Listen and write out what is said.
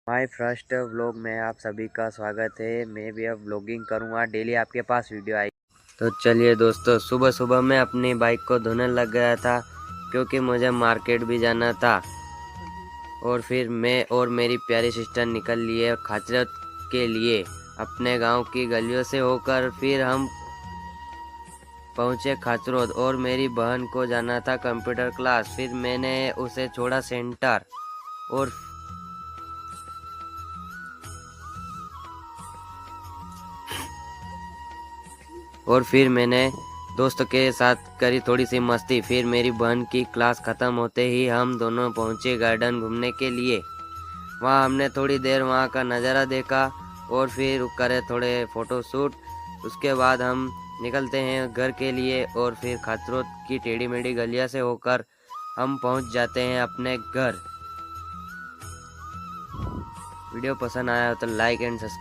My first vlog में आप सभी का स्वागत है। मैं भी अब व्लॉगिंग करूँगा, डेली आपके पास वीडियो आई। तो चलिए दोस्तों, सुबह सुबह मैं अपनी बाइक को धोने लग गया था क्योंकि मुझे मार्केट भी जाना था। और फिर मैं और मेरी प्यारी सिस्टर निकल लिए खाचरत के लिए। अपने गांव की गलियों से होकर फिर हम पहुंचे खाचरोद और मेरी बहन को जाना था कंप्यूटर क्लास। फिर मैंने उसे छोड़ा सेंटर और फिर मैंने दोस्तों के साथ करी थोड़ी सी मस्ती। फिर मेरी बहन की क्लास ख़त्म होते ही हम दोनों पहुंचे गार्डन घूमने के लिए। वहाँ हमने थोड़ी देर वहाँ का नज़ारा देखा और फिर करे थोड़े फ़ोटो शूट। उसके बाद हम निकलते हैं घर के लिए और फिर खाचरोद की टेढ़ी मेढ़ी गलिया से होकर हम पहुँच जाते हैं अपने घर। वीडियो पसंद आया हो तो लाइक एंड सब्सक्राइब।